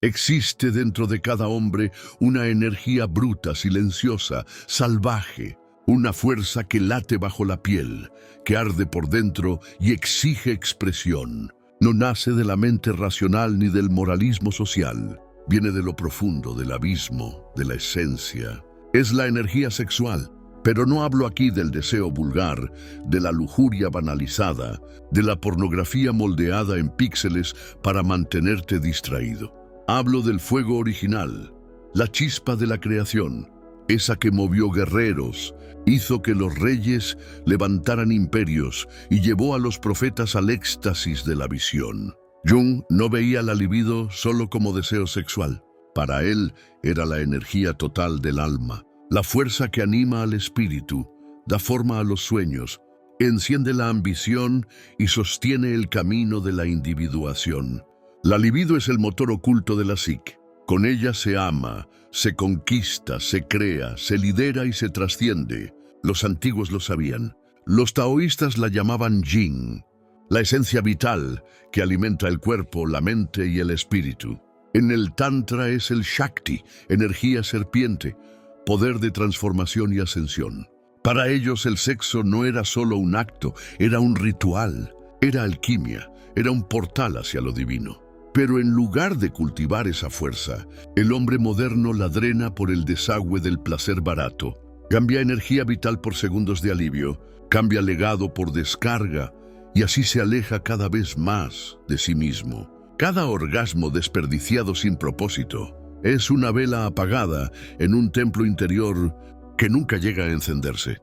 Existe dentro de cada hombre una energía bruta, silenciosa, salvaje, una fuerza que late bajo la piel, que arde por dentro y exige expresión. No nace de la mente racional ni del moralismo social. Viene de lo profundo, del abismo, de la esencia. Es la energía sexual, pero no hablo aquí del deseo vulgar, de la lujuria banalizada, de la pornografía moldeada en píxeles para mantenerte distraído. Hablo del fuego original, la chispa de la creación, esa que movió guerreros, hizo que los reyes levantaran imperios y llevó a los profetas al éxtasis de la visión. Jung no veía la libido solo como deseo sexual. Para él era la energía total del alma, la fuerza que anima al espíritu, da forma a los sueños, enciende la ambición y sostiene el camino de la individuación. La libido es el motor oculto de la psique. Con ella se ama, se conquista, se crea, se lidera y se trasciende. Los antiguos lo sabían. Los taoístas la llamaban yin, la esencia vital que alimenta el cuerpo, la mente y el espíritu. En el tantra es el shakti, energía serpiente, poder de transformación y ascensión. Para ellos el sexo no era solo un acto, era un ritual, era alquimia, era un portal hacia lo divino. Pero en lugar de cultivar esa fuerza, el hombre moderno la drena por el desagüe del placer barato. Cambia energía vital por segundos de alivio, cambia legado por descarga, y así se aleja cada vez más de sí mismo. Cada orgasmo desperdiciado sin propósito es una vela apagada en un templo interior que nunca llega a encenderse.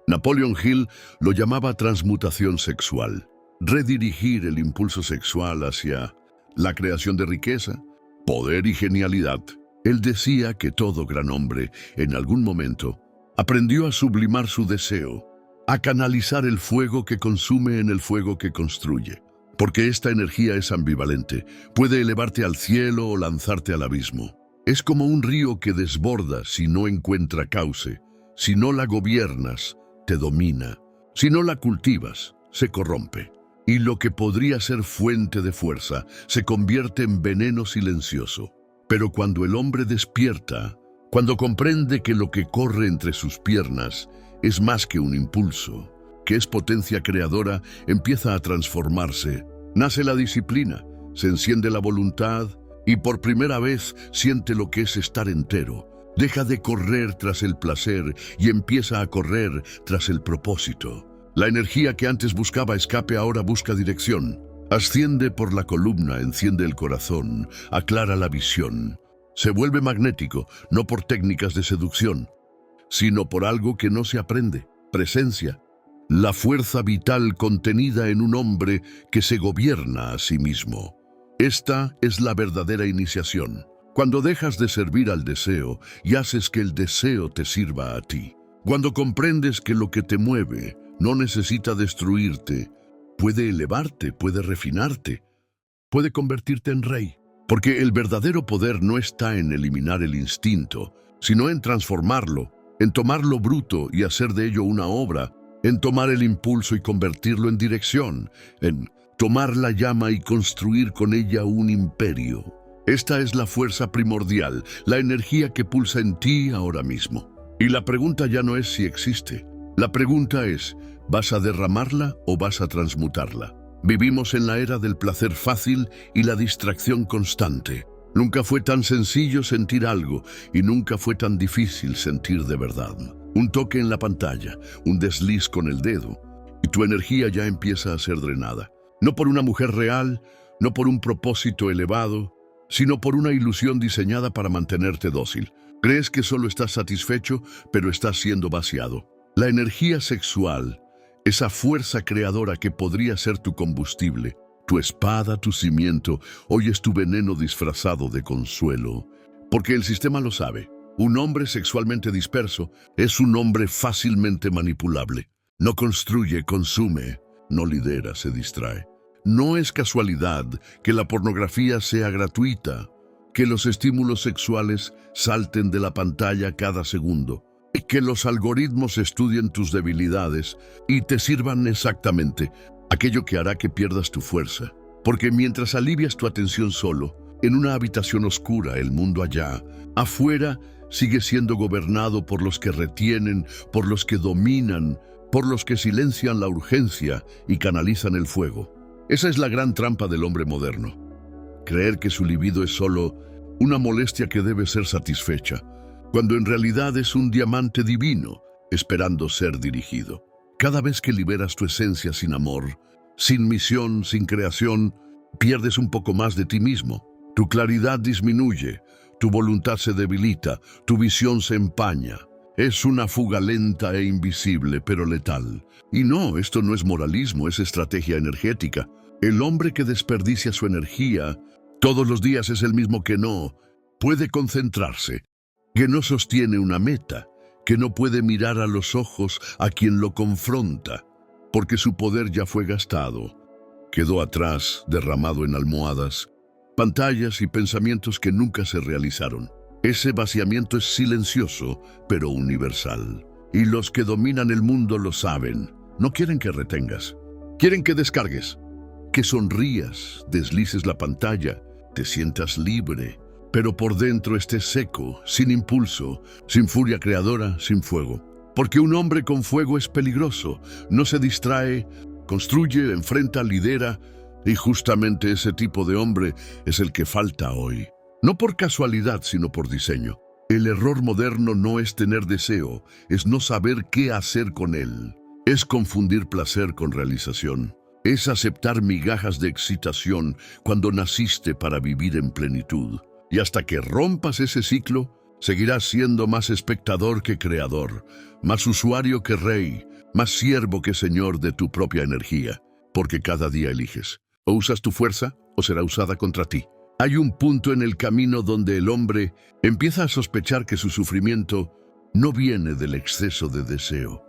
Napoleon Hill lo llamaba transmutación sexual, redirigir el impulso sexual hacia la creación de riqueza, poder y genialidad. Él decía que todo gran hombre, en algún momento, aprendió a sublimar su deseo, a canalizar el fuego que consume en el fuego que construye. Porque esta energía es ambivalente, puede elevarte al cielo o lanzarte al abismo. Es como un río que desborda si no encuentra cauce. Si no la gobiernas, te domina. Si no la cultivas, se corrompe. Y lo que podría ser fuente de fuerza se convierte en veneno silencioso. Pero cuando el hombre despierta, cuando comprende que lo que corre entre sus piernas es más que un impulso, que es potencia creadora, empieza a transformarse. Nace la disciplina, se enciende la voluntad y por primera vez siente lo que es estar entero. Deja de correr tras el placer y empieza a correr tras el propósito. La energía que antes buscaba escape ahora busca dirección. Asciende por la columna, enciende el corazón, aclara la visión. Se vuelve magnético, no por técnicas de seducción, sino por algo que no se aprende, presencia. La fuerza vital contenida en un hombre que se gobierna a sí mismo. Esta es la verdadera iniciación. Cuando dejas de servir al deseo y haces que el deseo te sirva a ti. Cuando comprendes que lo que te mueve no necesita destruirte, puede elevarte, puede refinarte, puede convertirte en rey. Porque el verdadero poder no está en eliminar el instinto, sino en transformarlo, en tomar lo bruto y hacer de ello una obra, en tomar el impulso y convertirlo en dirección, en tomar la llama y construir con ella un imperio. Esta es la fuerza primordial, la energía que pulsa en ti ahora mismo. Y la pregunta ya no es si existe. La pregunta es, ¿vas a derramarla o vas a transmutarla? Vivimos en la era del placer fácil y la distracción constante. Nunca fue tan sencillo sentir algo y nunca fue tan difícil sentir de verdad. Un toque en la pantalla, un desliz con el dedo, y tu energía ya empieza a ser drenada. No por una mujer real, no por un propósito elevado, sino por una ilusión diseñada para mantenerte dócil. Crees que solo estás satisfecho, pero estás siendo vaciado. La energía sexual, esa fuerza creadora que podría ser tu combustible, tu espada, tu cimiento, hoy es tu veneno disfrazado de consuelo. Porque el sistema lo sabe. Un hombre sexualmente disperso es un hombre fácilmente manipulable. No construye, consume, no lidera, se distrae. No es casualidad que la pornografía sea gratuita, que los estímulos sexuales salten de la pantalla cada segundo, y que los algoritmos estudien tus debilidades y te sirvan exactamente aquello que hará que pierdas tu fuerza. Porque mientras alivias tu atención solo, en una habitación oscura, el mundo allá. Afuera sigue siendo gobernado por los que retienen, por los que dominan, por los que silencian la urgencia y canalizan el fuego. Esa es la gran trampa del hombre moderno. Creer que su libido es solo una molestia que debe ser satisfecha, cuando en realidad es un diamante divino esperando ser dirigido. Cada vez que liberas tu esencia sin amor, sin misión, sin creación, pierdes un poco más de ti mismo. Tu claridad disminuye, tu voluntad se debilita, tu visión se empaña. Es una fuga lenta e invisible, pero letal. Y no, esto no es moralismo, es estrategia energética. El hombre que desperdicia su energía todos los días es el mismo que no puede concentrarse, que no sostiene una meta, que no puede mirar a los ojos a quien lo confronta, porque su poder ya fue gastado. Quedó atrás, derramado en almohadas, pantallas y pensamientos que nunca se realizaron. Ese vaciamiento es silencioso, pero universal. Y los que dominan el mundo lo saben. No quieren que retengas. Quieren que descargues, que sonrías, deslices la pantalla, te sientas libre, pero por dentro estés seco, sin impulso, sin furia creadora, sin fuego. Porque un hombre con fuego es peligroso, no se distrae, construye, enfrenta, lidera, y justamente ese tipo de hombre es el que falta hoy. No por casualidad, sino por diseño. El error moderno no es tener deseo, es no saber qué hacer con él. Es confundir placer con realización. Es aceptar migajas de excitación cuando naciste para vivir en plenitud. Y hasta que rompas ese ciclo, seguirás siendo más espectador que creador, más usuario que rey, más siervo que señor de tu propia energía, porque cada día eliges. O usas tu fuerza o será usada contra ti. Hay un punto en el camino donde el hombre empieza a sospechar que su sufrimiento no viene del exceso de deseo,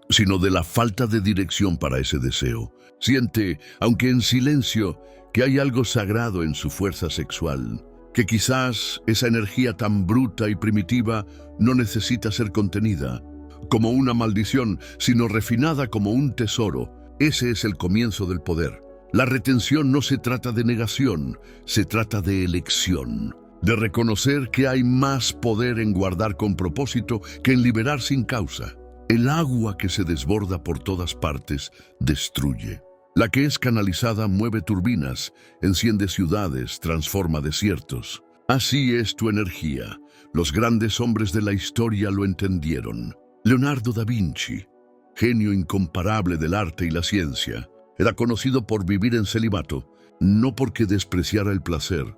sino de la falta de dirección para ese deseo. Siente, aunque en silencio, que hay algo sagrado en su fuerza sexual, que quizás esa energía tan bruta y primitiva no necesita ser contenida, como una maldición, sino refinada como un tesoro. Ese es el comienzo del poder. La retención no se trata de negación, se trata de elección, de reconocer que hay más poder en guardar con propósito que en liberar sin causa. El agua que se desborda por todas partes destruye. La que es canalizada mueve turbinas, enciende ciudades, transforma desiertos. Así es tu energía. Los grandes hombres de la historia lo entendieron. Leonardo da Vinci, genio incomparable del arte y la ciencia, era conocido por vivir en celibato, no porque despreciara el placer,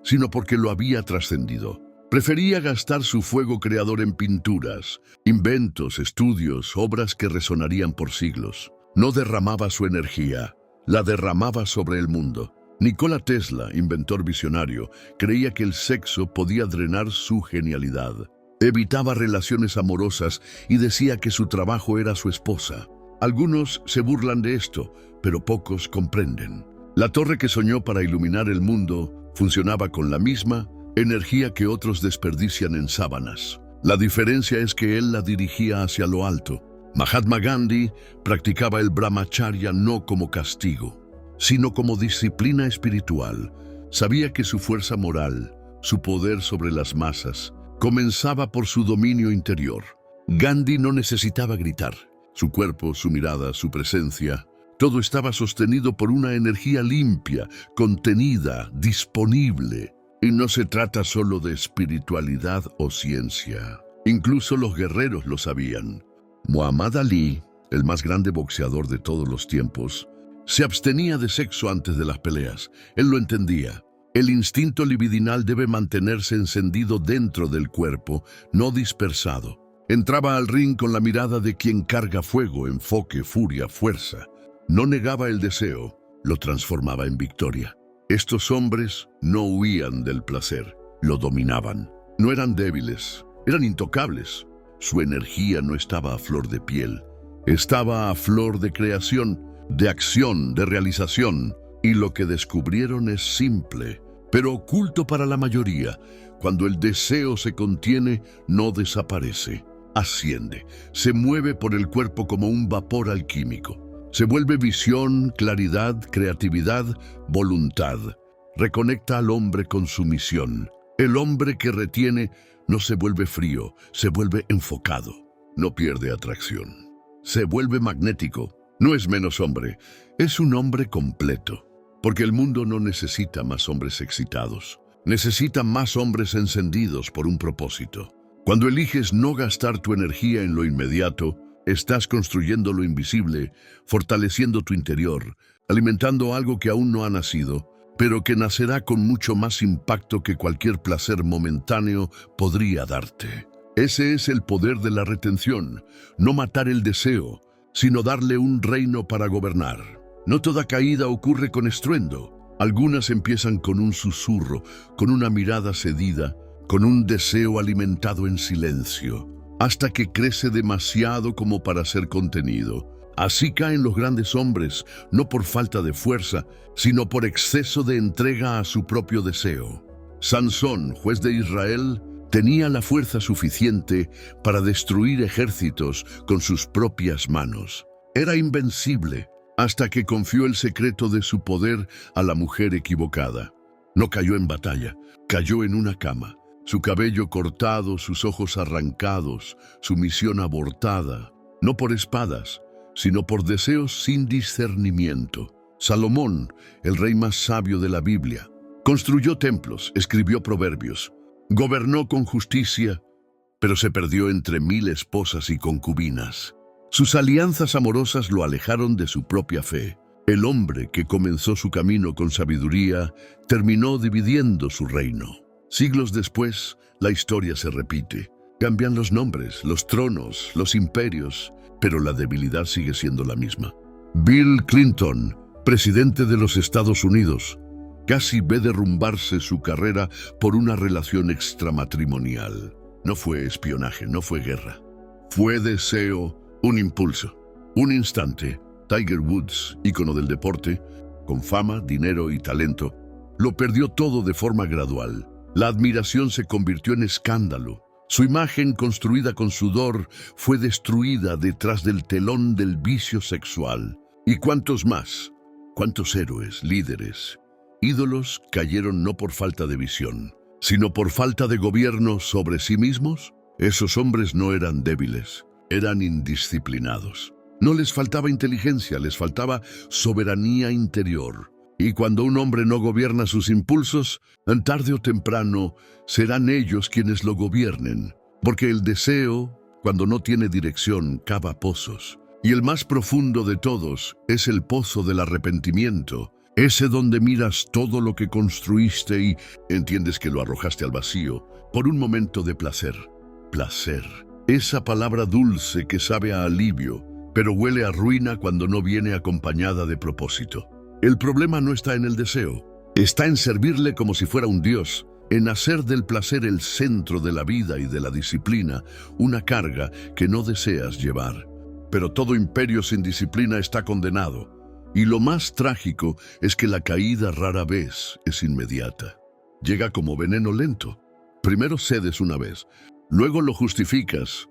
sino porque lo había trascendido. Prefería gastar su fuego creador en pinturas, inventos, estudios, obras que resonarían por siglos. No derramaba su energía, la derramaba sobre el mundo. Nikola Tesla, inventor visionario, creía que el sexo podía drenar su genialidad. Evitaba relaciones amorosas y decía que su trabajo era su esposa. Algunos se burlan de esto, pero pocos comprenden. La torre que soñó para iluminar el mundo funcionaba con la misma energía que otros desperdician en sábanas. La diferencia es que él la dirigía hacia lo alto. Mahatma Gandhi practicaba el brahmacharya no como castigo, sino como disciplina espiritual. Sabía que su fuerza moral, su poder sobre las masas, comenzaba por su dominio interior. Gandhi no necesitaba gritar. Su cuerpo, su mirada, su presencia, todo estaba sostenido por una energía limpia, contenida, disponible. Y no se trata solo de espiritualidad o ciencia. Incluso los guerreros lo sabían. Muhammad Ali, el más grande boxeador de todos los tiempos, se abstenía de sexo antes de las peleas. Él lo entendía. El instinto libidinal debe mantenerse encendido dentro del cuerpo, no dispersado. Entraba al ring con la mirada de quien carga fuego, enfoque, furia, fuerza. No negaba el deseo, lo transformaba en victoria. Estos hombres no huían del placer, lo dominaban. No eran débiles, eran intocables. Su energía no estaba a flor de piel, estaba a flor de creación, de acción, de realización. Y lo que descubrieron es simple, pero oculto para la mayoría. Cuando el deseo se contiene, no desaparece. Asciende, se mueve por el cuerpo como un vapor alquímico. Se vuelve visión, claridad, creatividad, voluntad. reconecta al hombre con su misión. El hombre que retiene no se vuelve frío, se vuelve enfocado. No pierde atracción. Se vuelve magnético. No es menos hombre, es un hombre completo. Porque el mundo no necesita más hombres excitados. Necesita más hombres encendidos por un propósito. Cuando eliges no gastar tu energía en lo inmediato, estás construyendo lo invisible, fortaleciendo tu interior, alimentando algo que aún no ha nacido, pero que nacerá con mucho más impacto que cualquier placer momentáneo podría darte. Ese es el poder de la retención, no matar el deseo, sino darle un reino para gobernar. No toda caída ocurre con estruendo. Algunas empiezan con un susurro, con una mirada cedida, con un deseo alimentado en silencio, hasta que crece demasiado como para ser contenido. Así caen los grandes hombres, no por falta de fuerza, sino por exceso de entrega a su propio deseo. Sansón, juez de Israel, tenía la fuerza suficiente para destruir ejércitos con sus propias manos. Era invencible, hasta que confió el secreto de su poder a la mujer equivocada. No cayó en batalla, cayó en una cama. Su cabello cortado, sus ojos arrancados, su misión abortada, no por espadas, sino por deseos sin discernimiento. Salomón, el rey más sabio de la Biblia, construyó templos, escribió proverbios, gobernó con justicia, pero se perdió entre 1000 esposas y concubinas. Sus alianzas amorosas lo alejaron de su propia fe. El hombre que comenzó su camino con sabiduría terminó dividiendo su reino. Siglos después, la historia se repite. Cambian los nombres, los tronos, los imperios, pero la debilidad sigue siendo la misma. Bill Clinton, presidente de los Estados Unidos, casi ve derrumbarse su carrera por una relación extramatrimonial. No fue espionaje, no fue guerra. Fue deseo, un impulso, un instante. Tiger Woods, ícono del deporte, con fama, dinero y talento, lo perdió todo de forma gradual. La admiración se convirtió en escándalo. Su imagen, construida con sudor, fue destruida detrás del telón del vicio sexual. ¿Y cuántos más? ¿Cuántos héroes, líderes, ídolos cayeron no por falta de visión, sino por falta de gobierno sobre sí mismos? Esos hombres no eran débiles, eran indisciplinados. No les faltaba inteligencia, les faltaba soberanía interior. Y cuando un hombre no gobierna sus impulsos, tarde o temprano serán ellos quienes lo gobiernen. Porque el deseo, cuando no tiene dirección, cava pozos. Y el más profundo de todos es el pozo del arrepentimiento. Ese donde miras todo lo que construiste y entiendes que lo arrojaste al vacío por un momento de placer. Placer. Esa palabra dulce que sabe a alivio, pero huele a ruina cuando no viene acompañada de propósito. El problema no está en el deseo, está en servirle como si fuera un dios, en hacer del placer el centro de la vida y de la disciplina, una carga que no deseas llevar. Pero todo imperio sin disciplina está condenado, y lo más trágico es que la caída rara vez es inmediata. Llega como veneno lento. Primero cedes una vez, luego lo justificas,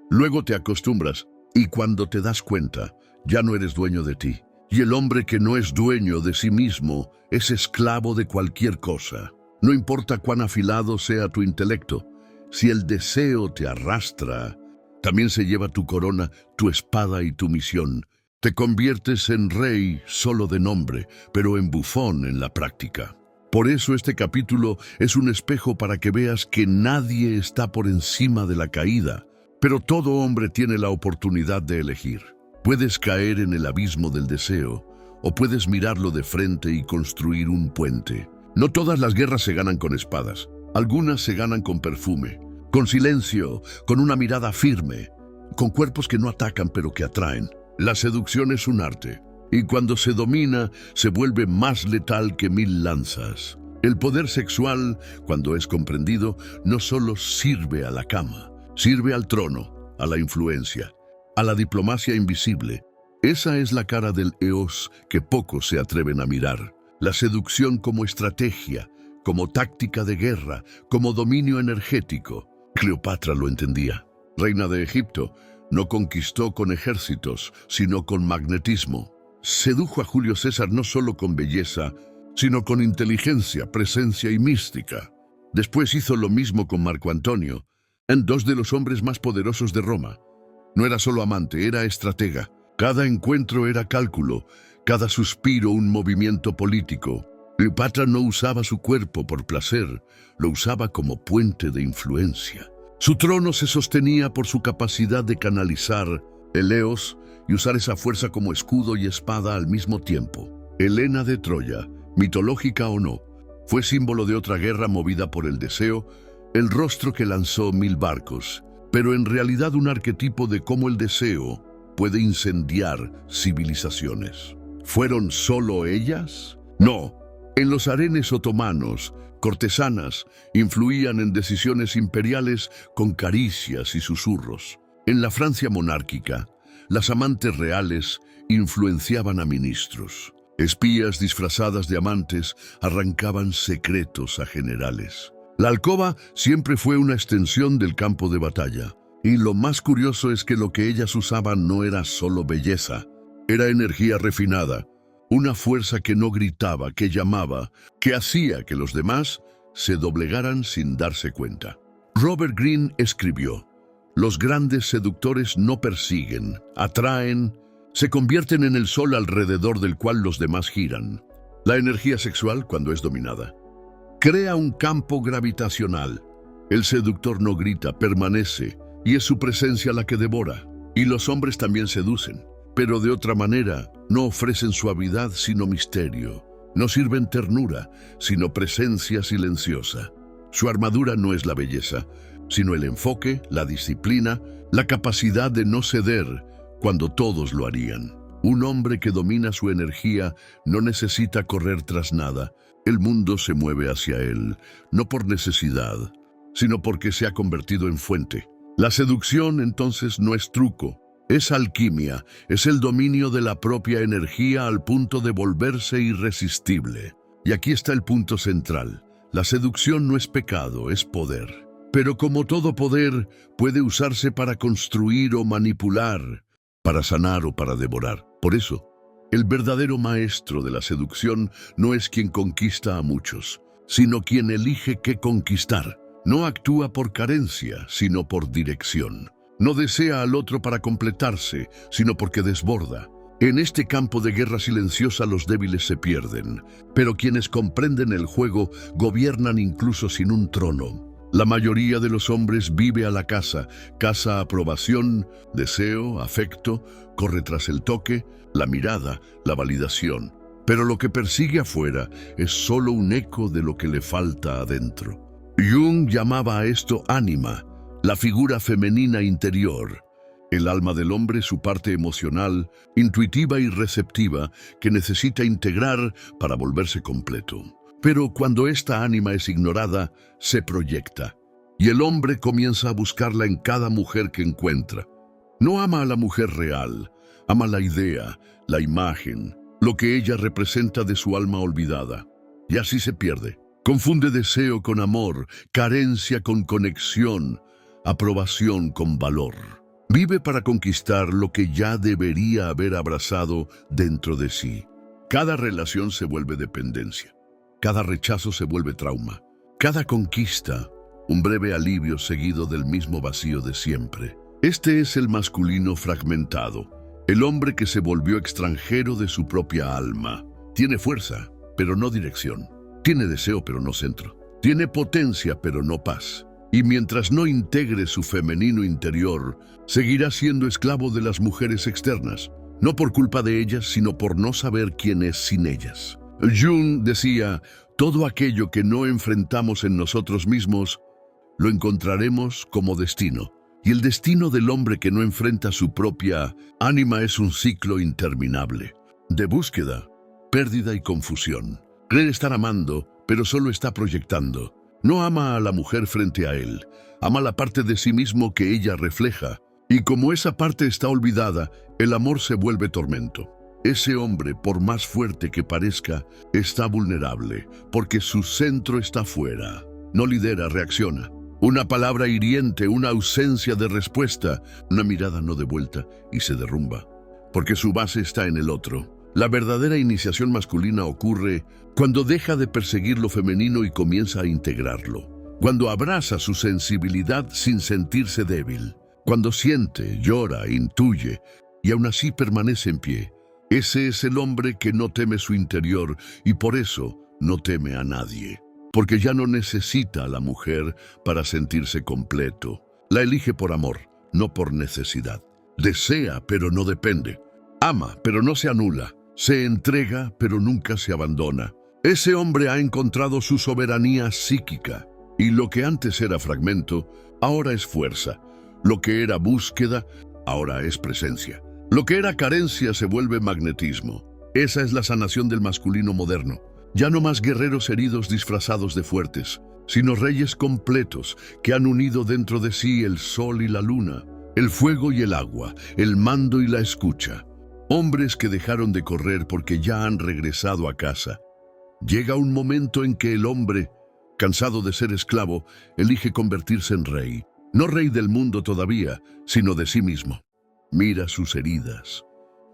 luego te acostumbras, y cuando te das cuenta, ya no eres dueño de ti. Y el hombre que no es dueño de sí mismo es esclavo de cualquier cosa. No importa cuán afilado sea tu intelecto, si el deseo te arrastra, también se lleva tu corona, tu espada y tu misión. Te conviertes en rey solo de nombre, pero en bufón en la práctica. Por eso este capítulo es un espejo para que veas que nadie está por encima de la caída, pero todo hombre tiene la oportunidad de elegir. Puedes caer en el abismo del deseo, o puedes mirarlo de frente y construir un puente. No todas las guerras se ganan con espadas. Algunas se ganan con perfume, con silencio, con una mirada firme, con cuerpos que no atacan pero que atraen. La seducción es un arte, y cuando se domina, se vuelve más letal que 1000 lanzas. El poder sexual, cuando es comprendido, no solo sirve a la cama, sirve al trono, a la influencia, a la diplomacia invisible. Esa es la cara del Eos que pocos se atreven a mirar. La seducción como estrategia, como táctica de guerra, como dominio energético. Cleopatra lo entendía. Reina de Egipto, no conquistó con ejércitos, sino con magnetismo. Sedujo a Julio César no solo con belleza, sino con inteligencia, presencia y mística. Después hizo lo mismo con Marco Antonio, en dos de los hombres más poderosos de Roma. No era solo amante, era estratega. Cada encuentro era cálculo, cada suspiro un movimiento político. Cleopatra no usaba su cuerpo por placer, lo usaba como puente de influencia. Su trono se sostenía por su capacidad de canalizar el eos y usar esa fuerza como escudo y espada al mismo tiempo. Helena de Troya, mitológica o no, fue símbolo de otra guerra movida por el deseo, el rostro que lanzó 1000 barcos, pero en realidad un arquetipo de cómo el deseo puede incendiar civilizaciones. ¿Fueron solo ellas? No. En los harenes otomanos, cortesanas influían en decisiones imperiales con caricias y susurros. En la Francia monárquica, las amantes reales influenciaban a ministros. Espías disfrazadas de amantes arrancaban secretos a generales. La alcoba siempre fue una extensión del campo de batalla. Y lo más curioso es que lo que ellas usaban no era solo belleza, era energía refinada, una fuerza que no gritaba, que llamaba, que hacía que los demás se doblegaran sin darse cuenta. Robert Greene escribió: los grandes seductores no persiguen, atraen, se convierten en el sol alrededor del cual los demás giran. La energía sexual, cuando es dominada, crea un campo gravitacional. El seductor no grita, permanece, y es su presencia la que devora. Y los hombres también seducen, pero de otra manera, no ofrecen suavidad sino misterio. No sirven ternura, sino presencia silenciosa. Su armadura no es la belleza, sino el enfoque, la disciplina, la capacidad de no ceder cuando todos lo harían. Un hombre que domina su energía no necesita correr tras nada. El mundo se mueve hacia él, no por necesidad, sino porque se ha convertido en fuente. La seducción, entonces, no es truco, es alquimia, es el dominio de la propia energía al punto de volverse irresistible. Y aquí está el punto central. La seducción no es pecado, es poder. Pero como todo poder, puede usarse para construir o manipular, para sanar o para devorar. Por eso, el verdadero maestro de la seducción no es quien conquista a muchos, sino quien elige qué conquistar. No actúa por carencia, sino por dirección. No desea al otro para completarse, sino porque desborda. En este campo de guerra silenciosa los débiles se pierden, pero quienes comprenden el juego gobiernan incluso sin un trono. La mayoría de los hombres vive a la caza aprobación, deseo, afecto, corre tras el toque, la mirada, la validación. Pero lo que persigue afuera es solo un eco de lo que le falta adentro. Jung llamaba a esto ánima, la figura femenina interior, el alma del hombre, su parte emocional, intuitiva y receptiva, que necesita integrar para volverse completo. Pero cuando esta ánima es ignorada, se proyecta, y el hombre comienza a buscarla en cada mujer que encuentra. No ama a la mujer real, ama la idea, la imagen, lo que ella representa de su alma olvidada, y así se pierde. Confunde deseo con amor, carencia con conexión, aprobación con valor. Vive para conquistar lo que ya debería haber abrazado dentro de sí. Cada relación se vuelve dependencia. Cada rechazo se vuelve trauma. Cada conquista, un breve alivio seguido del mismo vacío de siempre. Este es el masculino fragmentado, el hombre que se volvió extranjero de su propia alma. Tiene fuerza, pero no dirección. Tiene deseo, pero no centro. Tiene potencia, pero no paz. Y mientras no integre su femenino interior, seguirá siendo esclavo de las mujeres externas. No por culpa de ellas, sino por no saber quién es sin ellas. Jung decía: todo aquello que no enfrentamos en nosotros mismos, lo encontraremos como destino. Y el destino del hombre que no enfrenta su propia ánima es un ciclo interminable, de búsqueda, pérdida y confusión. Cree estar amando, pero solo está proyectando. No ama a la mujer frente a él, ama la parte de sí mismo que ella refleja. Y como esa parte está olvidada, el amor se vuelve tormento. Ese hombre, por más fuerte que parezca, está vulnerable, porque su centro está fuera. No lidera, reacciona. Una palabra hiriente, una ausencia de respuesta, una mirada no devuelta y se derrumba, porque su base está en el otro. La verdadera iniciación masculina ocurre cuando deja de perseguir lo femenino y comienza a integrarlo. Cuando abraza su sensibilidad sin sentirse débil. Cuando siente, llora, intuye y aún así permanece en pie. Ese es el hombre que no teme su interior y por eso no teme a nadie. Porque ya no necesita a la mujer para sentirse completo. La elige por amor, no por necesidad. Desea, pero no depende. Ama, pero no se anula. Se entrega, pero nunca se abandona. Ese hombre ha encontrado su soberanía psíquica. Y lo que antes era fragmento, ahora es fuerza. Lo que era búsqueda, ahora es presencia. Lo que era carencia se vuelve magnetismo. Esa es la sanación del masculino moderno. Ya no más guerreros heridos disfrazados de fuertes, sino reyes completos que han unido dentro de sí el sol y la luna, el fuego y el agua, el mando y la escucha. Hombres que dejaron de correr porque ya han regresado a casa. Llega un momento en que el hombre, cansado de ser esclavo, elige convertirse en rey. No rey del mundo todavía, sino de sí mismo. Mira sus heridas,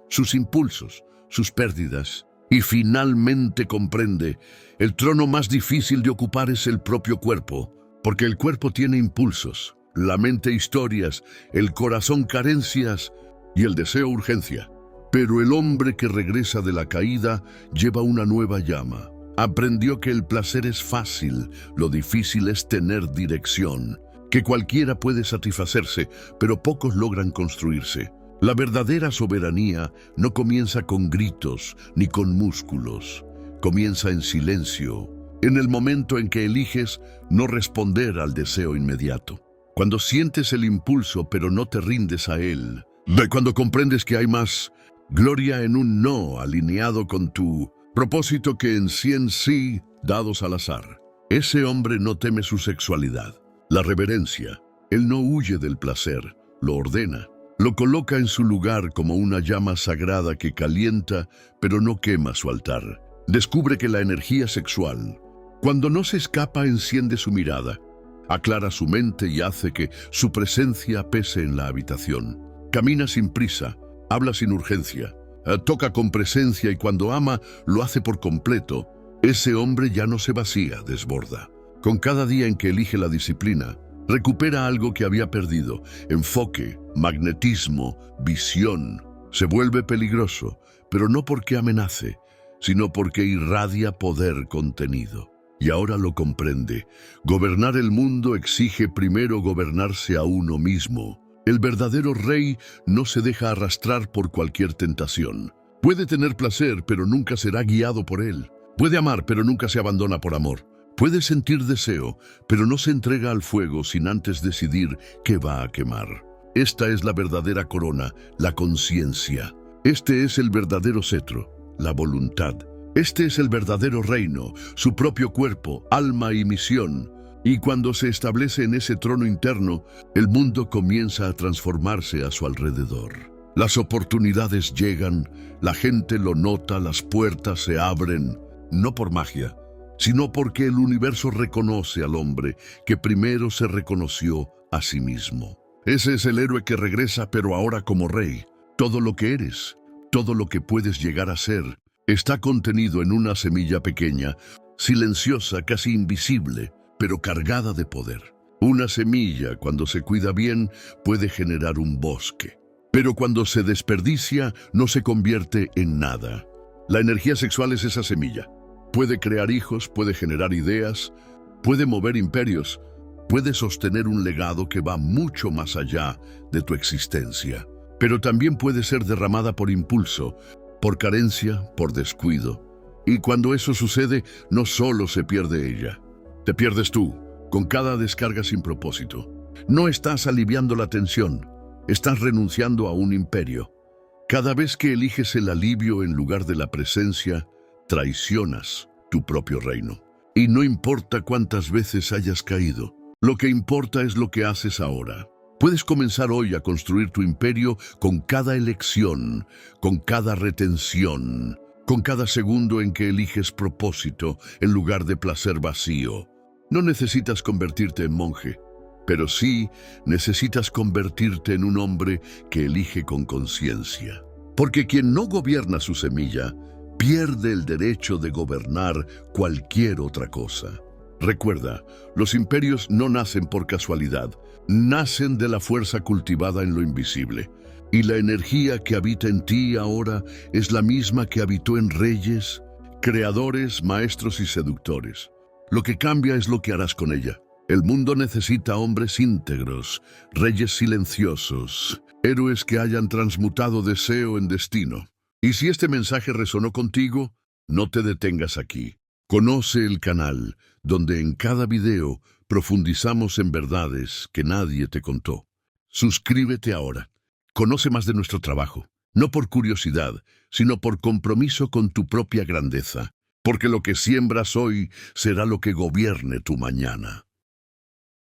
sus impulsos, sus pérdidas, y finalmente comprende, el trono más difícil de ocupar es el propio cuerpo, porque el cuerpo tiene impulsos, la mente historias, el corazón carencias y el deseo urgencia. Pero el hombre que regresa de la caída lleva una nueva llama. Aprendió que el placer es fácil, lo difícil es tener dirección, que cualquiera puede satisfacerse, pero pocos logran construirse. La verdadera soberanía no comienza con gritos ni con músculos. Comienza en silencio, en el momento en que eliges no responder al deseo inmediato. Cuando sientes el impulso pero no te rindes a él. Cuando comprendes que hay más gloria en un no alineado con tu propósito que en 100 sí dados al azar. Ese hombre no teme su sexualidad. La reverencia. Él no huye del placer, lo ordena. Lo coloca en su lugar como una llama sagrada que calienta, pero no quema su altar. Descubre que la energía sexual, cuando no se escapa, enciende su mirada, aclara su mente y hace que su presencia pese en la habitación. Camina sin prisa, habla sin urgencia, toca con presencia y cuando ama, lo hace por completo. Ese hombre ya no se vacía, desborda. Con cada día en que elige la disciplina, recupera algo que había perdido, enfoque, magnetismo, visión. Se vuelve peligroso, pero no porque amenace, sino porque irradia poder contenido. Y ahora lo comprende. Gobernar el mundo exige primero gobernarse a uno mismo. El verdadero rey no se deja arrastrar por cualquier tentación. Puede tener placer, pero nunca será guiado por él. Puede amar, pero nunca se abandona por amor. Puede sentir deseo, pero no se entrega al fuego sin antes decidir qué va a quemar. Esta es la verdadera corona, la conciencia. Este es el verdadero cetro, la voluntad. Este es el verdadero reino, su propio cuerpo, alma y misión. Y cuando se establece en ese trono interno, el mundo comienza a transformarse a su alrededor. Las oportunidades llegan, la gente lo nota, las puertas se abren, no por magia, sino porque el universo reconoce al hombre que primero se reconoció a sí mismo. Ese es el héroe que regresa, pero ahora como rey. Todo lo que eres, todo lo que puedes llegar a ser, está contenido en una semilla pequeña, silenciosa, casi invisible, pero cargada de poder. Una semilla, cuando se cuida bien, puede generar un bosque. Pero cuando se desperdicia, no se convierte en nada. La energía sexual es esa semilla. Puede crear hijos, puede generar ideas, puede mover imperios, puede sostener un legado que va mucho más allá de tu existencia. Pero también puede ser derramada por impulso, por carencia, por descuido. Y cuando eso sucede, no solo se pierde ella, te pierdes tú, con cada descarga sin propósito. No estás aliviando la tensión, estás renunciando a un imperio. Cada vez que eliges el alivio en lugar de la presencia, traicionas tu propio reino. Y no importa cuántas veces hayas caído, lo que importa es lo que haces ahora. Puedes comenzar hoy a construir tu imperio con cada elección, con cada retención, con cada segundo en que eliges propósito en lugar de placer vacío. No necesitas convertirte en monje, pero sí necesitas convertirte en un hombre que elige con conciencia. Porque quien no gobierna su semilla, pierde el derecho de gobernar cualquier otra cosa. Recuerda, los imperios no nacen por casualidad, nacen de la fuerza cultivada en lo invisible. Y la energía que habita en ti ahora es la misma que habitó en reyes, creadores, maestros y seductores. Lo que cambia es lo que harás con ella. El mundo necesita hombres íntegros, reyes silenciosos, héroes que hayan transmutado deseo en destino. Y si este mensaje resonó contigo, no te detengas aquí. Conoce el canal, donde en cada video profundizamos en verdades que nadie te contó. Suscríbete ahora. Conoce más de nuestro trabajo, no por curiosidad, sino por compromiso con tu propia grandeza, porque lo que siembras hoy será lo que gobierne tu mañana.